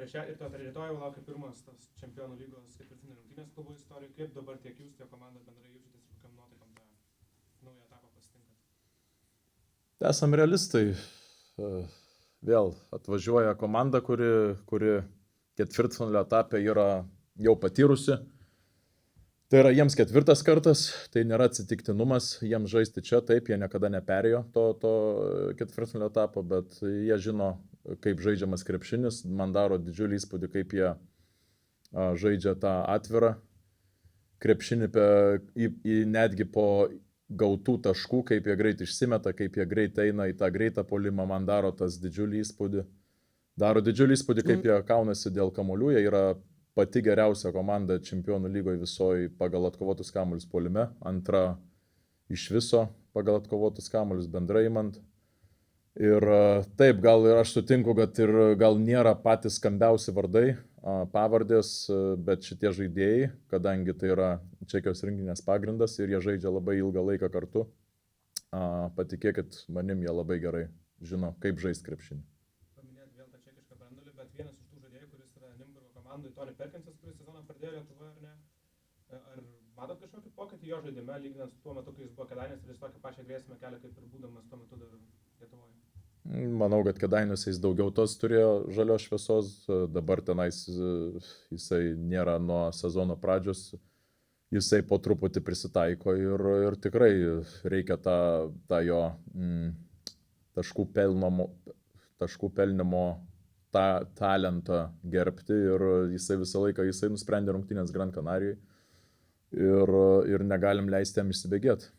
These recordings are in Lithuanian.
prieš ją ir to rytoj laukia pirmas tas Čempionų lygos ketvirtfinalio rungtynės klubo istorijoje. Kaip dabar tiek jūs, tiek komanda bendrai jaučiatės ir kokiam nuotaikom tą naują etapą pasitinkat? Esam realistai. Vėl atvažiuoja komanda, kuri ketvirtfinalio etape yra jau patyrusi. Tai yra jiems 4. kartas, tai nėra atsitiktinumas jiems žaisti čia, taip, jie niekada neperėjo to ketvirtfinalio etapo, bet jie žino, kaip žaidžiamas krepšinis, man daro didžiulį įspūdį, kaip jie žaidžia tą atvirą krepšinį netgi po gautų taškų, kaip jie greit išsimeta, kaip jie greit eina į tą greitą puolimą, man daro tas didžiulį įspūdį. Daro didžiulį įspūdį, kaip jie kaunasi dėl kamuolių, jie yra pati geriausia komanda Čempionų lygoje visoje pagal atkovotus kamuolius puolime, antra iš viso pagal atkovotus kamuolius bendrai imant. Ir taip, gal ir aš sutinku, kad ir gal nėra patys skambiausi vardai, pavardės, bet šitie žaidėjai, kadangi tai yra Čekijos rinktinės pagrindas ir jie žaidžia labai ilgą laiką kartu, patikėkit manim, jie labai gerai žino, kaip žaisti krepšinį. Paminėt vėl tą čekišką branduolį, bet vienas iš tų žaidėjų, kuris yra Nimburgo komandai, Tony Perkinsas, kuris sezoną pradėjo Lietuvoje, ar ne? Ar matot kažkokį pokytį jo žaidime, lyginant su tuo metu, kai jis buvo Kėdainiuose, ir jis tokią pačią grėsmę kelia, kaip ir būdamas tuo metu dar Lietuvoje? Manau, kad Kėdainiuose jis daugiau tos turėjo žalios šviesos, dabar tenais jisai nėra nuo sezono pradžios, jisai po truputį prisitaiko ir tikrai reikia tą jo taškų pelnimo tą talentą gerbti ir jisai visą laiką, jisai nusprendė rungtynės Gran Canarijai ir negalim leisti jam išsibėgėti.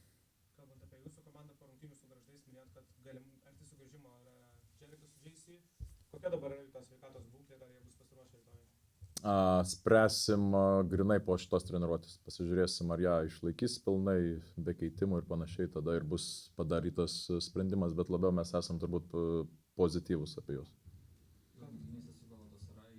Kalbant apie jūsų komandą po rungtynių su Gargždais, minėjot, kad galim arti sugrįžimo Džerikas su JC. Kokia dabar yra tos sveikatos būklė, ar jie bus pasiruošę rytoj? Spręsim grinai po šitos treniruotės. Pasižiūrėsim, ar ją išlaikys pilnai, be keitimų ir panašiai, tada ir bus padarytas sprendimas, bet labiau mes esam turbūt pozityvus apie juos. Rungtynėse su Galatasaray,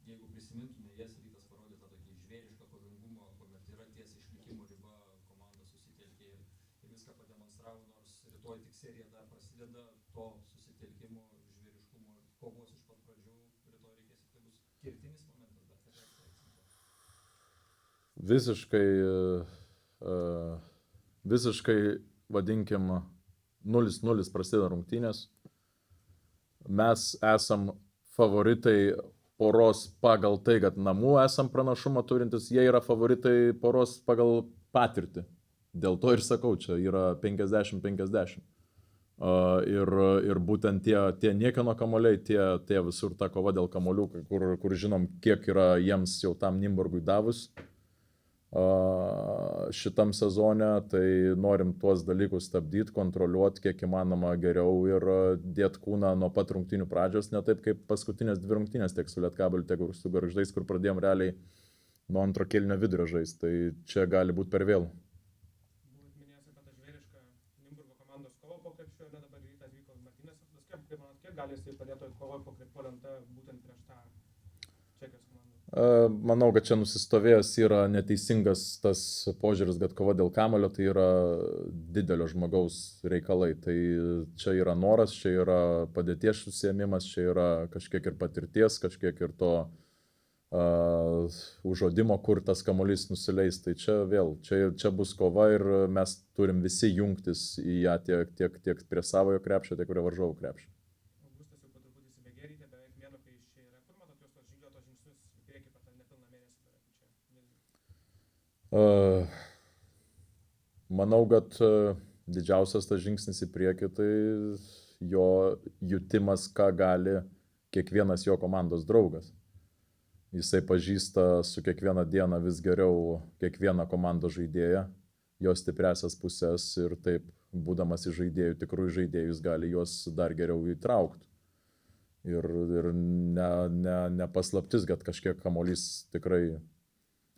jeigu prisimintume jas, Rytas parodė tą tokį žvėrišką kovingumą, kuomet yra ties išlikimo riba, komanda susitelkė ir viską pademonstravo, nors rytoj tik serija dar prasideda, to susitelkimo, žvėriškumo ir kovos iš pat pradžių rytoj reikės, tai bus kertinis momentas, bet ką reikia akcentuoti. Visiškai vadinkim 0-0 prasideda rungtynės. Mes esam favoritai poros pagal tai, kad namų esam pranašumą turintis, jie yra favoritai poros pagal patirtį. Dėl to ir sakau, čia yra 50-50. Ir būtent tie niekieno kamuoliai, tie visur ta kova dėl kamuolių, kur žinom, kiek yra jiems jau tam Nimburgui davus šitam sezone, tai norim tuos dalykus stabdyti, kontroliuoti kiek įmanoma geriau ir dėti kūną nuo pat rungtynių pradžios, ne taip kaip paskutinės 2 rungtynės tiek su Lietkabeliu, tiek su Gargždais, kur pradėjom realiai nuo antro kėlinio vidurio žaisti, tai čia gali būti per vėlu. Buvot minėjęs apie tą žvėrišką Nimburgo komandos kovą po krepšiu, ir dabar rytas vyko Martynas, kaip manot, kiek gali jisai padėti kovoje po krepšio lenta būtent prieš tą Čekijos komandą? Manau, kad čia nusistovėjęs yra neteisingas tas požiūris, kad kova dėl kamuolio tai yra didelio žmogaus reikalai. Tai čia yra noras, čia yra padėties užsiėmimas, čia yra kažkiek ir patirties, kažkiek ir to užuodimo, kur tas kamuolys nusileis. Tai čia vėl, čia bus kova ir mes turim visi jungtis į ją tiek prie savojo krepšio, tiek prie varžovų krepšio. Manau, kad didžiausias tas žingsnis į priekį, tai jo jutimas, ką gali kiekvienas jo komandos draugas. Jisai pažįsta su kiekvieną dieną vis geriau kiekvieną komandos žaidėją, jo stipriasias pusės ir taip, būdamas į žaidėjų, tikrųjų žaidėjus, gali juos dar geriau įtraukti. Ir ne paslaptis, kad kažkiek kamuolys tikrai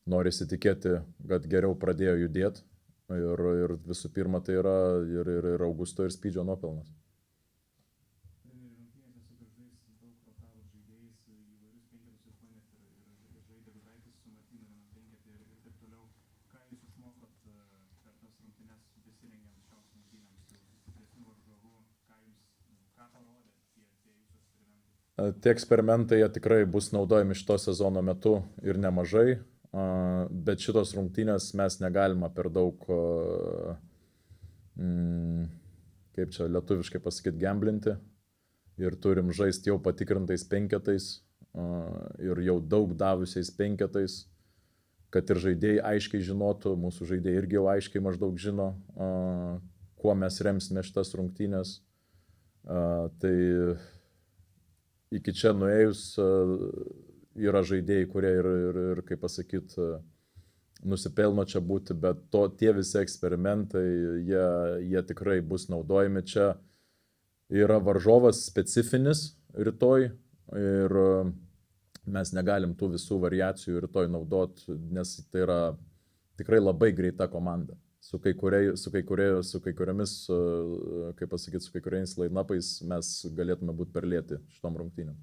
norisi tikėti, kad geriau pradėjo judėti ir visų pirma tai yra ir Augusto ir Spydžio nuopelnas. Rungtynėse su Gargždais daug rotavo žaidėjais, įvairius penkerius išmanėt ir žaidė Gudaitis su Martynu vienam penketį ir taip toliau. Ką jūs išmokot per tas rungtynes besirengiant šioms rungtynėms su stipresniu varžovu, ką parodė tie jūsų eksperimentai? Tie eksperimentai jie tikrai bus naudojami šito sezono metu ir nemažai, bet šitos rungtynės mes negalime per daug, kaip čia lietuviškai pasakyti, gamblinti. Ir turim žaisti jau patikrintais penketais ir jau daug davusiais penketais, kad ir žaidėjai aiškiai žinotų, mūsų žaidėjai irgi jau aiškiai maždaug žino, kuo mes remsime šitas rungtynės. Tai iki čia nuėjus yra žaidėjai, kurie ir kaip pasakyti, nusipelno čia būti, bet tie visi eksperimentai, jie tikrai bus naudojami. Čia yra varžovas specifinis rytoj ir mes negalim tų visų variacijų rytoj naudot, nes tai yra tikrai labai greita komanda. Su kai kuriamis, kaip pasakyti, su kai kuriais line-upais mes galėtume būti per lėti šitom rungtynėm.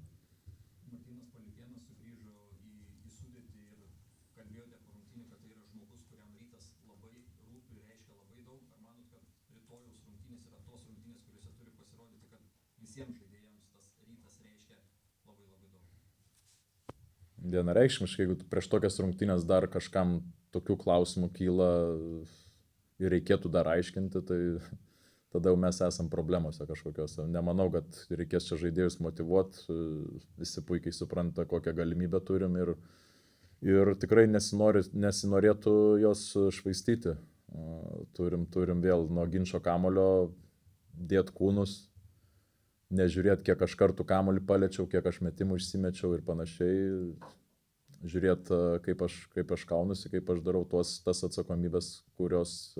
Martynas Paliukėnas sugrįžo į sudėtį ir kalbėjote po rungtynių, kad tai yra žmogus, kuriam rytas labai rūpi, reiškia labai daug. Ar manot, kad rytojaus rungtynės yra tos rungtynės, kuriuose turi pasirodyti, kad visiems žaidėjams tas rytas reiškia labai labai daug? Vienareikšmiškai, jeigu prieš tokias rungtynės dar kažkam tokių klausimų kyla ir reikėtų dar aiškinti, tai tada jau mes esam problemose kažkokios. Nemanau, kad reikės čia žaidėjus motyvuoti, visi puikiai supranta, kokią galimybę turim ir tikrai nesinorėtų jos švaistyti. Turim vėl nuo ginčio kamulio dėti kūnus, nežiūrėti, kiek aš kartų kamulį paliečiau, kiek aš metimų išsimečiau ir panašiai. Žiūrėti, kaip aš kaunusi, kaip aš darau tas atsakomybės, kurios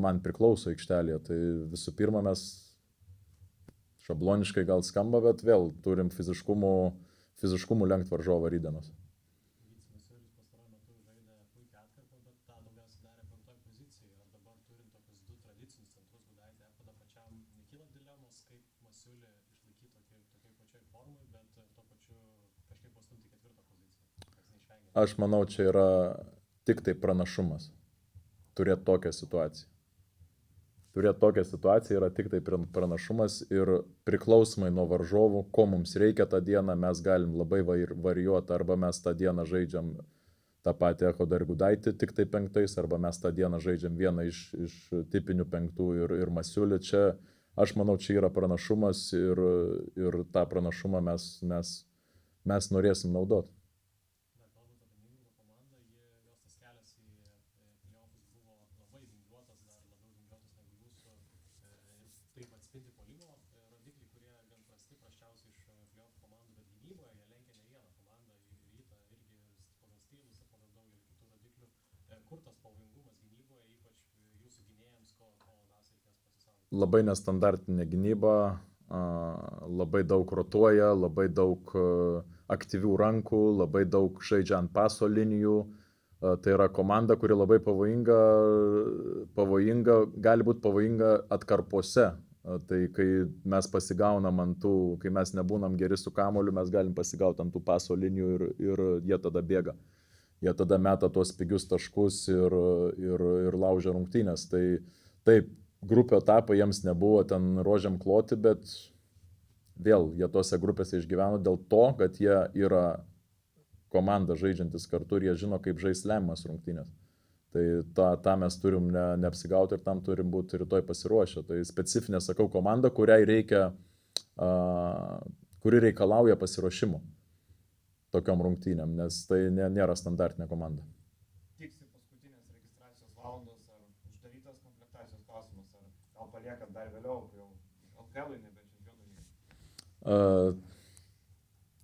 man priklauso aikštelėje. Tai visų pirma, mes šabloniškai gal skamba, bet vėl turim fiziškumų lenkt varžovą rytdienos. Masiulis pastaruoju metu žaidė puikią atkarpą, bet tą daugiausiai darė penktoj pozicijai. Ar dabar turint tokius du tradicinius centrus, Gudaitį, Echodą, pačiam nekyla dilemos, kaip Masiulį išlaikyti tokioj pačioj formui, bet tuo pačiu kažkaip pastumti ketvirtą poziciją, kas neišvengiamai. Aš manau, čia yra tik tai pranašumas turėti tokią situaciją. Turėti tokią situaciją yra tik tai pranašumas ir priklausomai nuo varžovų, ko mums reikia tą dieną, mes galim labai varijuoti, arba mes tą dieną žaidžiam tą patį Echodą ir Gudaitį tik tai penktais, arba mes tą dieną žaidžiam vieną iš tipinių penktų ir Masiulį. Čia, aš manau, čia yra pranašumas ir tą pranašumą mes norėsim naudoti. Dar kalbant apie Mindaugo komandą, jos tas kelias į play-offus buvo labai vingiuotas, dar labiau vingiuotas negu jūsų. Ir taip atspindi puolimo rodikliai, kurie gan prasčiausiai iš play-off komandų, bet gynyboje jie lenkia ne vieną komandą, Rytą irgi pagal stilius ir pagal daugelį kitų rodiklių. Kur tas pavojingumas gynyboje, ypač jūsų gynėjams, ko labiausiai reikės pasisaugoti? Labai nestandartinė gynyba, labai daug rotuoja, labai daug aktyvių rankų, labai daug žaidžia ant paso linijų. Tai yra komanda, kuri labai pavojinga, gali būti pavojinga atkarpose. Tai kai mes pasigaunam ant tų, kai mes nebūnam geri su kamuoliu, mes galim pasigauti ant tų paso linijų ir jie tada bėga. Jie tada meta tuos pigius taškus ir laužia rungtynės. Tai taip, grupių etapai jiems nebuvo ten rožiam kloti, bet vėl jie tose grupėse išgyveno dėl to, kad jie yra komanda žaidžiantis kartu ir jie žino, kaip žais lemiamas rungtynės. Tai tą mes turim neapsigauti ir tam turim būti rytoj pasiruošę. Tai specifinė, sakau, komanda, kuri reikalauja pasiruošimo tokiom rungtynėm, nes tai nėra standartinė komanda. Tiksi paskutinės registracijos valandos, ar uždarytas komplektacijos klausimas, ar gal paliekat dar vėliau, jau LKL-ui, nebe čempionui?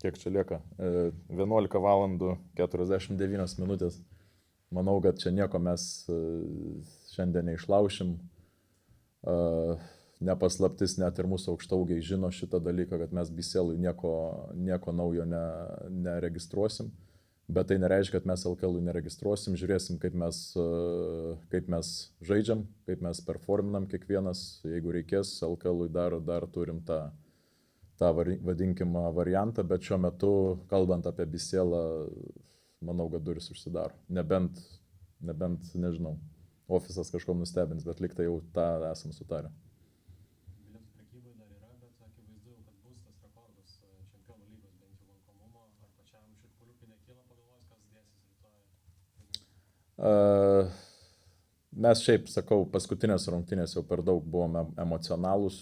Kiek čia lieka? 11 valandų 49 minutės. Manau, kad čia nieko mes šiandien neišlaušim. Nepaslaptis, net ir mūsų aukštaugiai žino šitą dalyką, kad mes BCL-ui nieko naujo neregistruosim. Bet tai nereiškia, kad mes LKL-ui neregistruosim. Žiūrėsim, kaip mes žaidžiam, kaip mes performinam kiekvienas. Jeigu reikės, LKL-ui dar turim tą vadinkim variantą, bet šiuo metu, kalbant apie BCL-ą, manau, kad duris užsidaro. Nebent, nežinau, ofisas kažkom nustebins, bet lyg tai jau tą esam sutarę. Bilietų prekybai dar yra, bet akivaizdu, kad bus nekyla pagalvojus, kas dėsis rytoj. Mes šiaip, sakau, paskutinės rungtynės jau per daug buvome emocionalūs.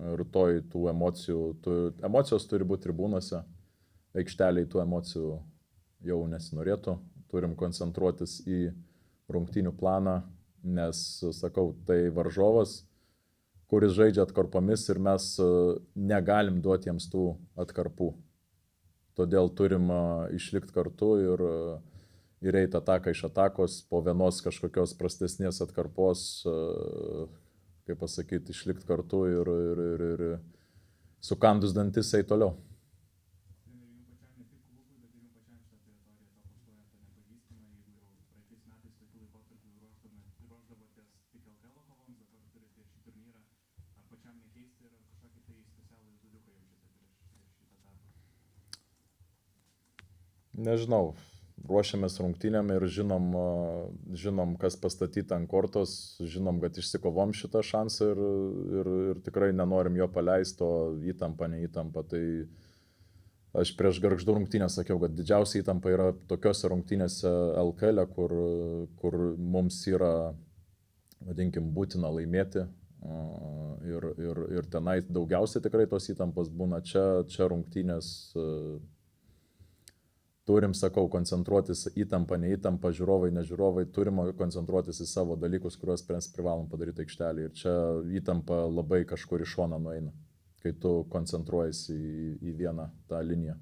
Rytoj tų emocijos turi būti tribūnose. Aikšteliai tų emocijų jau nesinorėtų. Turim koncentruotis į rungtynių planą, nes, sakau, tai varžovas, kuris žaidžia atkarpomis ir mes negalim duoti jiems tų atkarpų. Todėl turim išlikti kartu ir eiti ataką iš atakos, po vienos kažkokios prastesnės atkarpos, kaip pasakyti, išlikti kartu ir sukandus dantis eiti toliau. Nežinau, ruošiamės rungtynėm ir žinom, kas pastatyta ant kortos, žinom, kad išsikovom šitą šansą ir tikrai nenorim jo paleisti, o įtampa, neįtampa. Tai aš prieš Gargždų rungtynę sakiau, kad didžiausia įtampa yra tokiose rungtynėse LKL, kur mums yra, vadinkim, būtina laimėti. Ir tenai daugiausiai tikrai tos įtampos būna. Čia rungtynės turim, sakau, koncentruotis įtampą, neįtampą, žiūrovai, nežiūrovai, turim koncentruotis į savo dalykus, kuriuos privalom padaryti aikštelį. Ir čia įtampa labai kažkur iš šono nueina, kai tu koncentruojasi į vieną tą liniją.